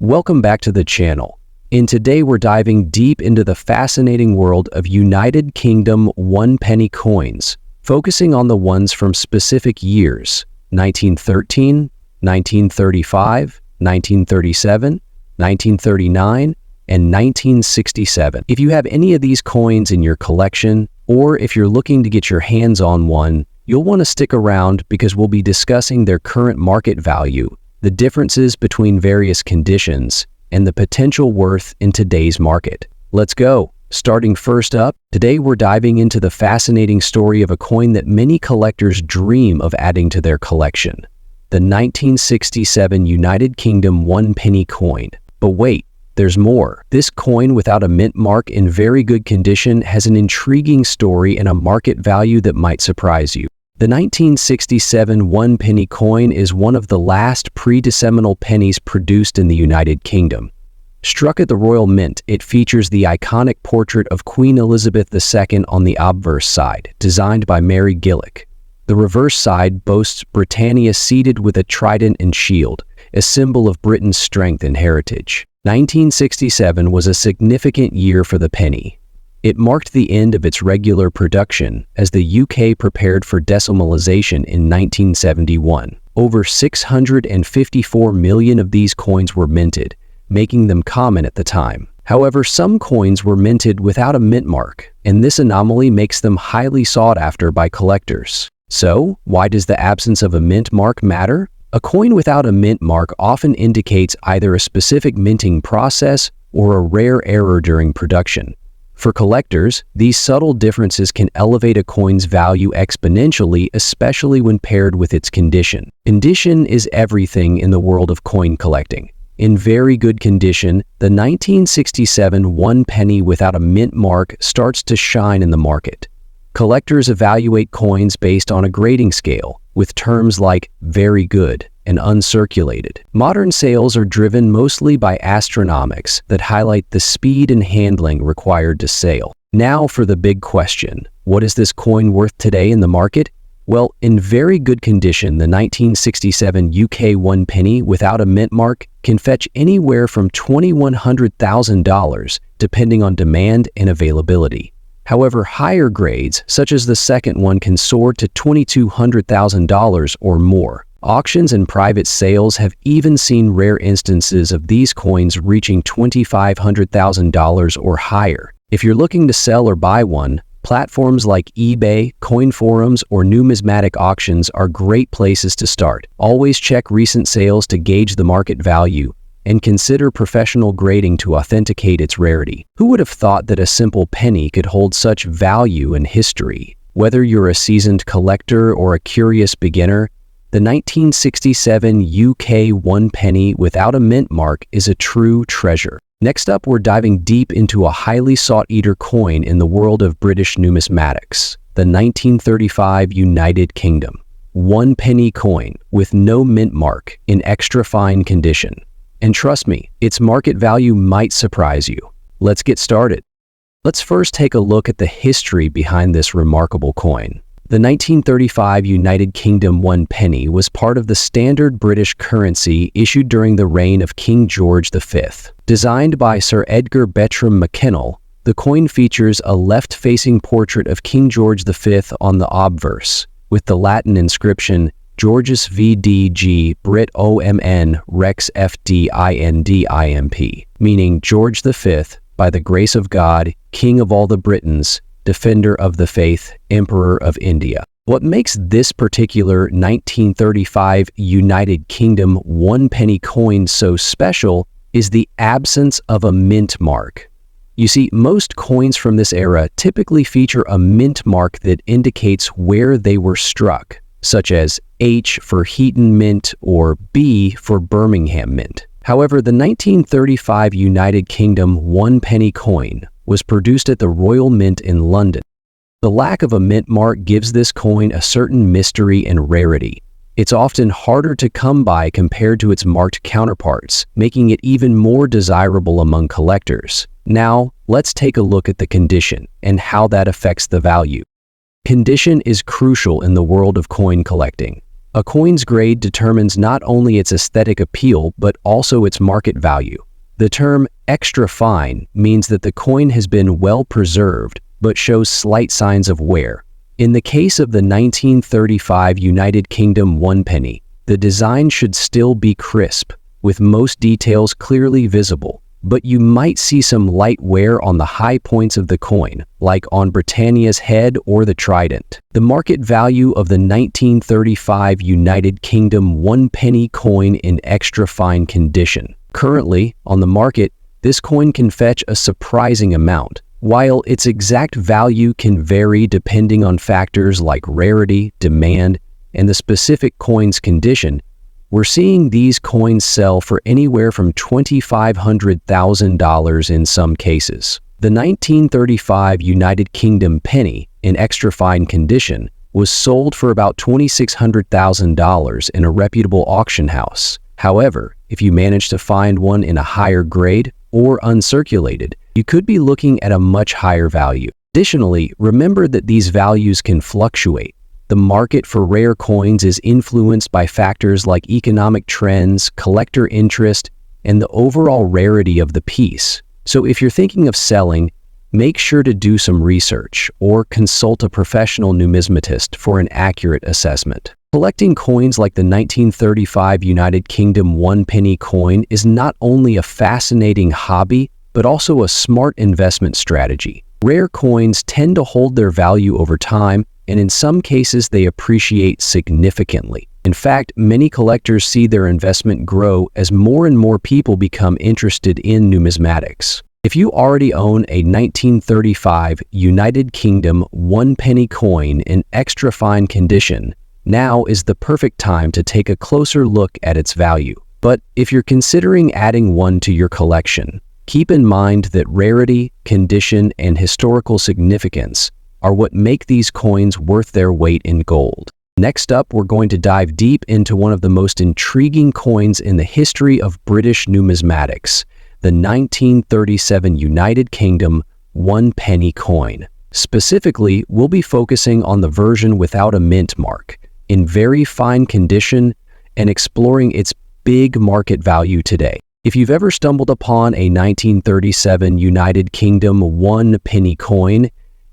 Welcome back to the channel. And today we're diving deep into the fascinating world of United Kingdom 1 penny coins, focusing on the ones from specific years: 1913, 1935, 1937, 1939, and 1967. If you have any of these coins in your collection, or if you're looking to get your hands on one, you'll want to stick around because we'll be discussing their current market value, the differences between various conditions, and the potential worth in today's market. Let's go! Starting first up, today we're diving into the fascinating story of a coin that many collectors dream of adding to their collection: the 1967 United Kingdom 1 penny coin. But wait, there's more. This coin without a mint mark in very good condition has an intriguing story and a market value that might surprise you. The 1967 1 penny coin is one of the last pre-decimal pennies produced in the United Kingdom. Struck at the Royal Mint, it features the iconic portrait of Queen Elizabeth II on the obverse side, designed by Mary Gillick. The reverse side boasts Britannia seated with a trident and shield, a symbol of Britain's strength and heritage. 1967 was a significant year for the penny. It marked the end of its regular production as the UK prepared for decimalization in 1971. Over 654 million of these coins were minted, making them common at the time. However, some coins were minted without a mint mark, and this anomaly makes them highly sought after by collectors. So, why does the absence of a mint mark matter? A coin without a mint mark often indicates either a specific minting process or a rare error during production. For collectors, these subtle differences can elevate a coin's value exponentially, especially when paired with its condition. Condition is everything in the world of coin collecting. In very good condition, the 1967 1 penny without a mint mark starts to shine in the market. Collectors evaluate coins based on a grading scale, with terms like very good and uncirculated. Modern sales are driven mostly by astronomics that highlight the speed and handling required to sell. Now for the big question: what is this coin worth today in the market? Well, in very good condition, the 1967 UK 1 penny without a mint mark can fetch anywhere from $2,100,000 depending on demand and availability. However, higher grades, such as the second one, can soar to $2,200,000 or more. Auctions and private sales have even seen rare instances of these coins reaching $2,500,000 or higher. If you're looking to sell or buy one, platforms like eBay, coin forums, or numismatic auctions are great places to start. Always check recent sales to gauge the market value, and consider professional grading to authenticate its rarity. Who would have thought that a simple penny could hold such value and history? Whether you're a seasoned collector or a curious beginner, the 1967 UK 1 penny without a mint mark is a true treasure. Next up, we're diving deep into a highly sought-after coin in the world of British numismatics: the 1935 United Kingdom 1 penny coin with no mint mark in extra fine condition. And trust me, its market value might surprise you. Let's get started. Let's first take a look at the history behind this remarkable coin. The 1935 United Kingdom 1 penny was part of the standard British currency issued during the reign of King George V. Designed by Sir Edgar Bertram McKinnell, the coin features a left-facing portrait of King George V on the obverse, with the Latin inscription Georgius VDG Brit OMN Rex FDINDIMP, meaning George V, by the grace of God, King of all the Britons, Defender of the Faith, Emperor of India. What makes this particular 1935 United Kingdom 1 penny coin so special is the absence of a mint mark. You see, most coins from this era typically feature a mint mark that indicates where they were struck, such as H for Heaton Mint or B for Birmingham Mint. However, the 1935 United Kingdom 1 penny coin was produced at the Royal Mint in London. The lack of a mint mark gives this coin a certain mystery and rarity. It's often harder to come by compared to its marked counterparts, making it even more desirable among collectors. Now, let's take a look at the condition and how that affects the value. Condition is crucial in the world of coin collecting. A coin's grade determines not only its aesthetic appeal but also its market value. The term extra fine means that the coin has been well preserved but shows slight signs of wear. In the case of the 1935 United Kingdom 1 penny, the design should still be crisp, with most details clearly visible, but you might see some light wear on the high points of the coin, like on Britannia's head or the trident. The market value of the 1935 United Kingdom 1 penny coin in extra fine condition. Currently, on the market, this coin can fetch a surprising amount. While its exact value can vary depending on factors like rarity, demand, and the specific coin's condition, we're seeing these coins sell for anywhere from $2,500,000 in some cases. The 1935 United Kingdom penny, in extra fine condition, was sold for about $2,600,000 in a reputable auction house. However, if you manage to find one in a higher grade or uncirculated, you could be looking at a much higher value. Additionally, remember that these values can fluctuate. The market for rare coins is influenced by factors like economic trends, collector interest, and the overall rarity of the piece. So if you're thinking of selling, make sure to do some research or consult a professional numismatist for an accurate assessment. Collecting coins like the 1935 United Kingdom 1 penny coin is not only a fascinating hobby, but also a smart investment strategy. Rare coins tend to hold their value over time, and in some cases they appreciate significantly. In fact, many collectors see their investment grow as more and more people become interested in numismatics. If you already own a 1935 United Kingdom 1 penny coin in extra fine condition, now is the perfect time to take a closer look at its value. But if you're considering adding one to your collection, keep in mind that rarity, condition, and historical significance are what make these coins worth their weight in gold. Next up, we're going to dive deep into one of the most intriguing coins in the history of British numismatics, the 1937 United Kingdom 1 penny coin. Specifically, we'll be focusing on the version without a mint mark, in very fine condition, and exploring its big market value today. If you've ever stumbled upon a 1937 United Kingdom 1 penny coin,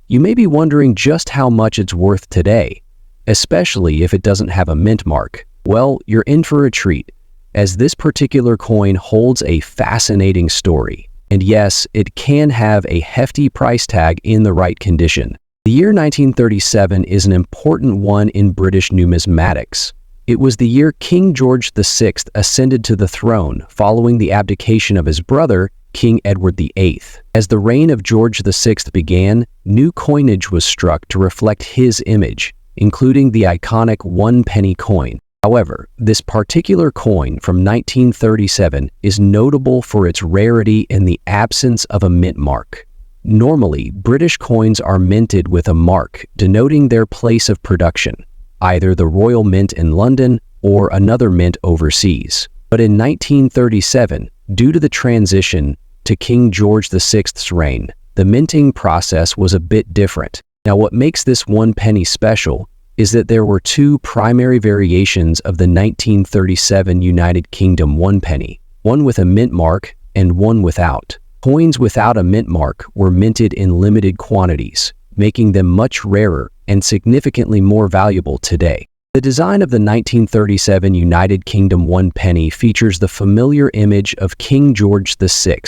you may be wondering just how much it's worth today, especially if it doesn't have a mint mark. Well, you're in for a treat, as this particular coin holds a fascinating story. And yes, it can have a hefty price tag in the right condition. The year 1937 is an important one in British numismatics. It was the year King George VI ascended to the throne following the abdication of his brother, King Edward VIII. As the reign of George VI began, new coinage was struck to reflect his image, including the iconic 1 penny coin. However, this particular coin from 1937 is notable for its rarity and the absence of a mint mark. Normally, British coins are minted with a mark denoting their place of production, either the Royal Mint in London or another mint overseas. But in 1937, due to the transition to King George VI's reign, the minting process was a bit different. Now, what makes this 1 penny special is that there were two primary variations of the 1937 United Kingdom 1 penny, one with a mint mark and one without. Coins without a mint mark were minted in limited quantities, making them much rarer and significantly more valuable today. The design of the 1937 United Kingdom 1 penny features the familiar image of King George VI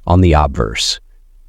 on the obverse,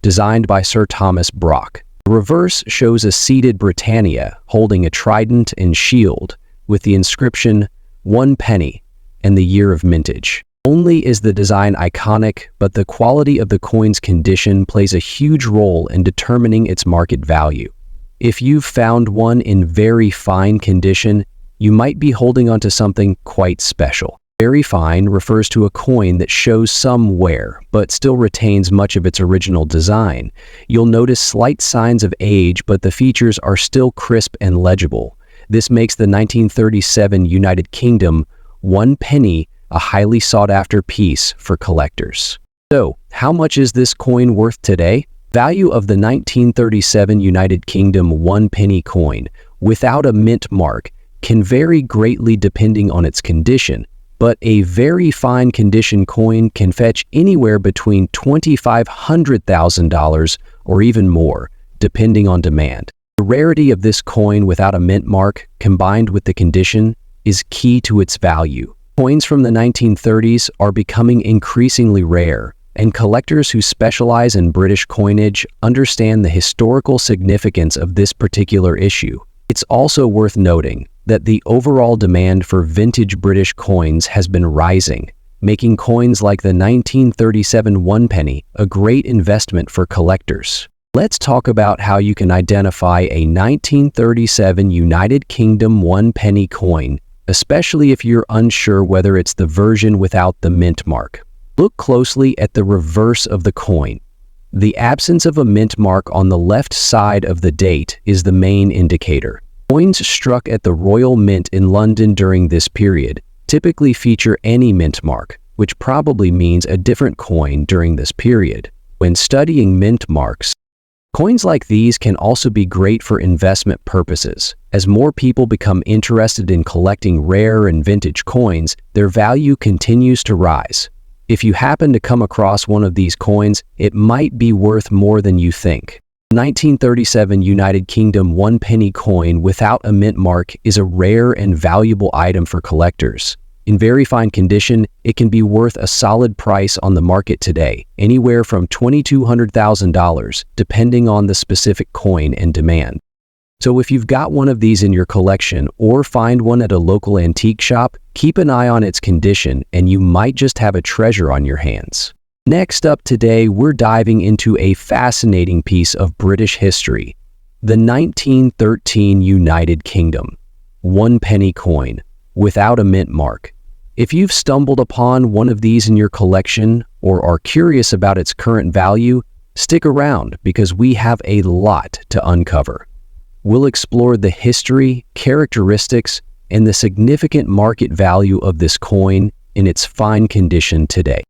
designed by Sir Thomas Brock. The reverse shows a seated Britannia holding a trident and shield with the inscription 1 penny and the year of mintage. Only is the design iconic, but the quality of the coin's condition plays a huge role in determining its market value. If you've found one in very fine condition, you might be holding onto something quite special. Very fine refers to a coin that shows some wear, but still retains much of its original design. You'll notice slight signs of age, but the features are still crisp and legible. This makes the 1937 United Kingdom 1 penny a highly sought-after piece for collectors. So, how much is this coin worth today? Value of the 1937 United Kingdom 1 penny coin without a mint mark can vary greatly depending on its condition, but a very fine condition coin can fetch anywhere between $2,500,000 or even more, depending on demand. The rarity of this coin without a mint mark, combined with the condition, is key to its value. Coins from the 1930s are becoming increasingly rare, and collectors who specialize in British coinage understand the historical significance of this particular issue. It's also worth noting that the overall demand for vintage British coins has been rising, making coins like the 1937 one penny a great investment for collectors. Let's talk about how you can identify a 1937 United Kingdom one penny coin, especially if you're unsure whether it's the version without the mint mark. Look closely at the reverse of the coin. The absence of a mint mark on the left side of the date is the main indicator. Coins struck at the Royal Mint in London during this period typically feature any mint mark, which probably means a different coin during this period. When studying mint marks, coins like these can also be great for investment purposes. As more people become interested in collecting rare and vintage coins, their value continues to rise. If you happen to come across one of these coins, it might be worth more than you think. The 1937 United Kingdom one penny coin without a mint mark is a rare and valuable item for collectors. In very fine condition, it can be worth a solid price on the market today, anywhere from $2,200,000, depending on the specific coin and demand. So if you've got one of these in your collection or find one at a local antique shop, keep an eye on its condition and you might just have a treasure on your hands. Next up today, we're diving into a fascinating piece of British history, the 1913 United Kingdom one penny coin without a mint mark. If you've stumbled upon one of these in your collection or are curious about its current value, stick around because we have a lot to uncover. We'll explore the history, characteristics, and the significant market value of this coin in its fine condition today.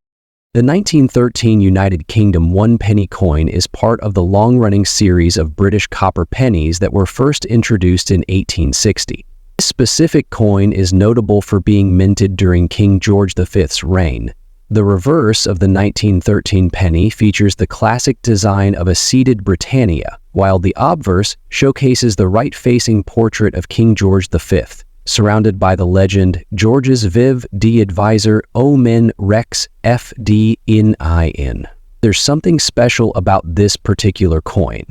The 1913 United Kingdom one penny coin is part of the long-running series of British copper pennies that were first introduced in 1860. This specific coin is notable for being minted during King George V's reign. The reverse of the 1913 penny features the classic design of a seated Britannia, while the obverse showcases the right-facing portrait of King George V, surrounded by the legend George's Viv D Advisor Omen Rex FD in. There's something special about this particular coin.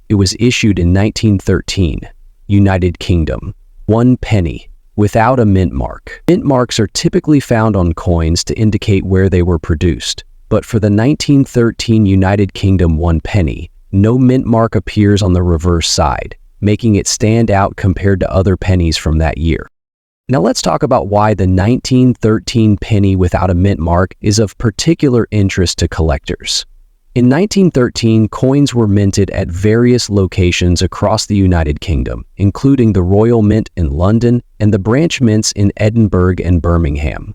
It was issued in 1913, United Kingdom, one penny, without a mint mark. Mint marks are typically found on coins to indicate where they were produced, but for the 1913 United Kingdom one penny, no mint mark appears on the reverse side, making it stand out compared to other pennies from that year. Now let's talk about why the 1913 penny without a mint mark is of particular interest to collectors. In 1913, coins were minted at various locations across the United Kingdom, including the Royal Mint in London and the branch mints in Edinburgh and Birmingham.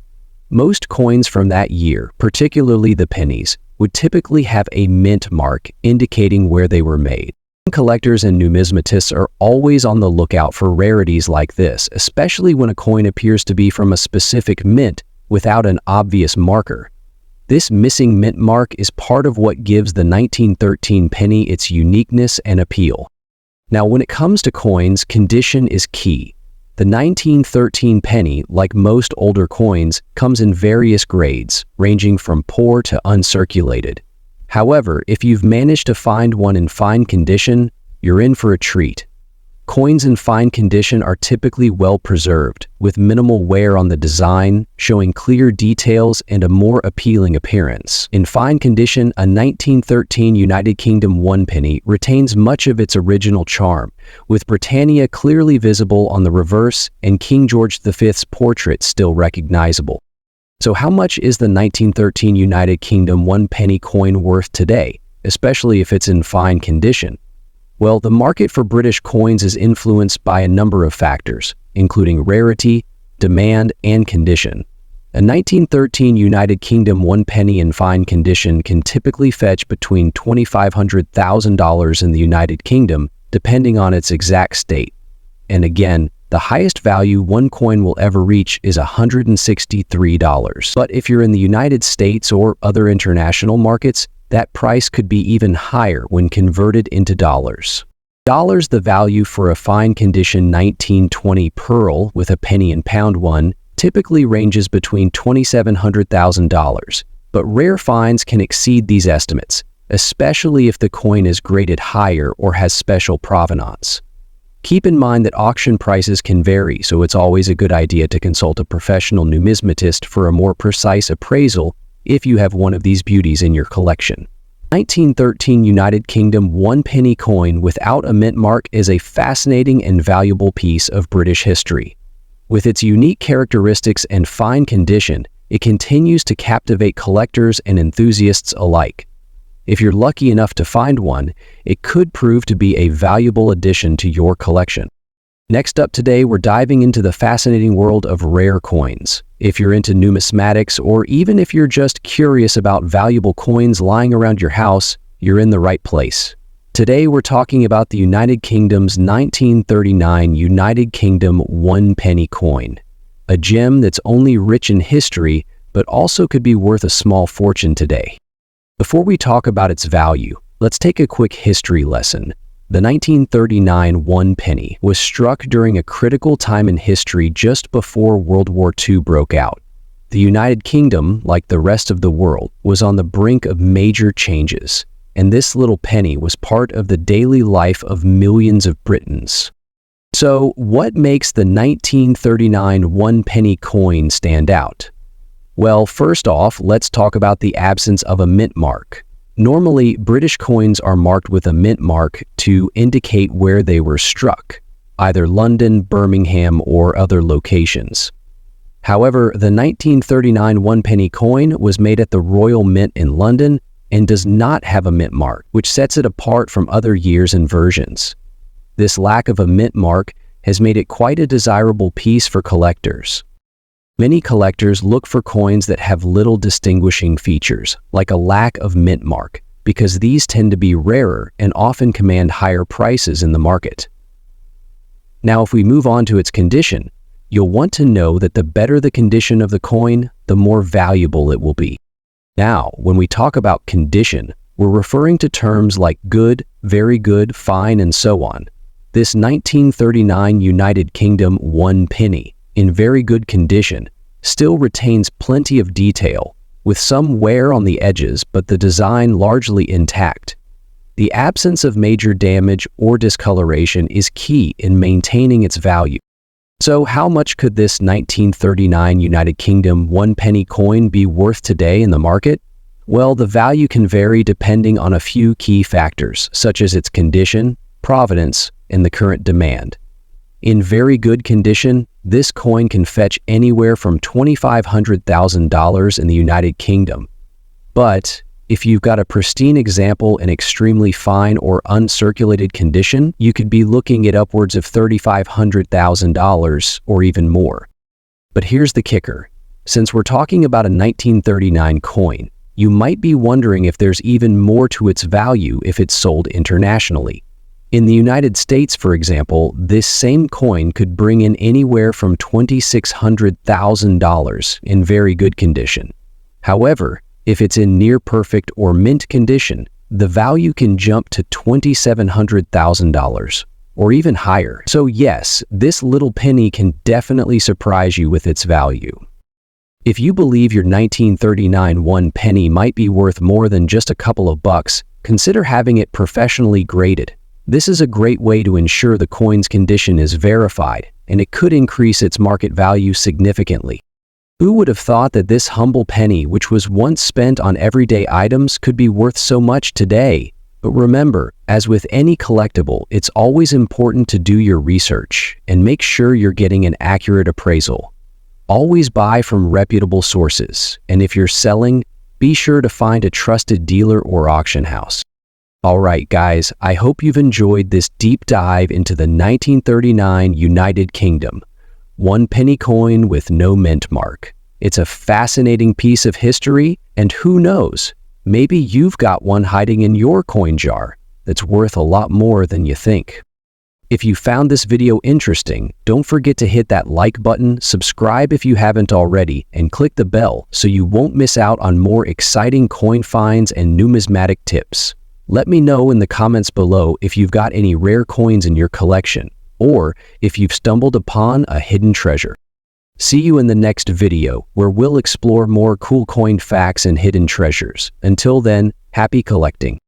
Most coins from that year, particularly the pennies, would typically have a mint mark indicating where they were made. Collectors and numismatists are always on the lookout for rarities like this, especially when a coin appears to be from a specific mint without an obvious marker. This missing mint mark is part of what gives the 1913 penny its uniqueness and appeal. Now, when it comes to coins, condition is key. The 1913 penny, like most older coins, comes in various grades, ranging from poor to uncirculated. However, if you've managed to find one in fine condition, you're in for a treat. Coins in fine condition are typically well preserved, with minimal wear on the design, showing clear details and a more appealing appearance. In fine condition, a 1913 United Kingdom one penny retains much of its original charm, with Britannia clearly visible on the reverse and King George V's portrait still recognizable. So how much is the 1913 United Kingdom one penny coin worth today, especially if it's in fine condition? Well, the market for British coins is influenced by a number of factors, including rarity, demand, and condition. A 1913 United Kingdom one penny in fine condition can typically fetch between $2,500,000 in the United Kingdom, depending on its exact state. And again, the highest value one coin will ever reach is $163. But if you're in the United States or other international markets, that price could be even higher when converted into dollars. Dollars, the value for a fine condition 1920 pearl with a penny and pound one typically ranges between $2,700,000, but rare finds can exceed these estimates, especially if the coin is graded higher or has special provenance. Keep in mind that auction prices can vary, so it's always a good idea to consult a professional numismatist for a more precise appraisal if you have one of these beauties in your collection. 1913 United Kingdom 1 penny coin without a mint mark is a fascinating and valuable piece of British history. With its unique characteristics and fine condition, it continues to captivate collectors and enthusiasts alike. If you're lucky enough to find one, it could prove to be a valuable addition to your collection. Next up today, we're diving into the fascinating world of rare coins. If you're into numismatics, or even if you're just curious about valuable coins lying around your house, you're in the right place. Today, we're talking about the United Kingdom's 1939 United Kingdom 1 penny coin, a gem that's only rich in history, but also could be worth a small fortune today. Before we talk about its value, let's take a quick history lesson. The 1939 1 penny was struck during a critical time in history just before World War II broke out. The United Kingdom, like the rest of the world, was on the brink of major changes, and this little penny was part of the daily life of millions of Britons. So, what makes the 1939 1 penny coin stand out? Well, first off, let's talk about the absence of a mint mark. Normally, British coins are marked with a mint mark to indicate where they were struck, either London, Birmingham, or other locations. However, the 1939 1 penny coin was made at the Royal Mint in London and does not have a mint mark, which sets it apart from other years and versions. This lack of a mint mark has made it quite a desirable piece for collectors. Many collectors look for coins that have little distinguishing features, like a lack of mint mark, because these tend to be rarer and often command higher prices in the market. Now, if we move on to its condition, you'll want to know that the better the condition of the coin, the more valuable it will be. Now, when we talk about condition, we're referring to terms like good, very good, fine, and so on. This 1939 United Kingdom 1 penny, in very good condition, still retains plenty of detail, with some wear on the edges but the design largely intact. The absence of major damage or discoloration is key in maintaining its value. So how much could this 1939 United Kingdom 1 penny coin be worth today in the market? Well, the value can vary depending on a few key factors, such as its condition, provenance, and the current demand. In very good condition, this coin can fetch anywhere from $2,500,000 in the United Kingdom. But if you've got a pristine example in extremely fine or uncirculated condition, you could be looking at upwards of $3,500,000 or even more. But here's the kicker. Since we're talking about a 1939 coin, you might be wondering if there's even more to its value if it's sold internationally. In the United States, for example, this same coin could bring in anywhere from $2,600,000 in very good condition. However, if it's in near perfect or mint condition, the value can jump to $2,700,000 or even higher. So yes, this little penny can definitely surprise you with its value. If you believe your 1939 1 penny might be worth more than just a couple of bucks, consider having it professionally graded. This is a great way to ensure the coin's condition is verified, and it could increase its market value significantly. Who would have thought that this humble penny, which was once spent on everyday items, could be worth so much today? But remember, as with any collectible, it's always important to do your research and make sure you're getting an accurate appraisal. Always buy from reputable sources, and if you're selling, be sure to find a trusted dealer or auction house. Alright guys, I hope you've enjoyed this deep dive into the 1939 United Kingdom 1 penny coin with no mint mark. It's a fascinating piece of history, and who knows, maybe you've got one hiding in your coin jar that's worth a lot more than you think. If you found this video interesting, don't forget to hit that like button, subscribe if you haven't already, and click the bell so you won't miss out on more exciting coin finds and numismatic tips. Let me know in the comments below if you've got any rare coins in your collection, or if you've stumbled upon a hidden treasure. See you in the next video, where we'll explore more cool coin facts and hidden treasures. Until then, happy collecting.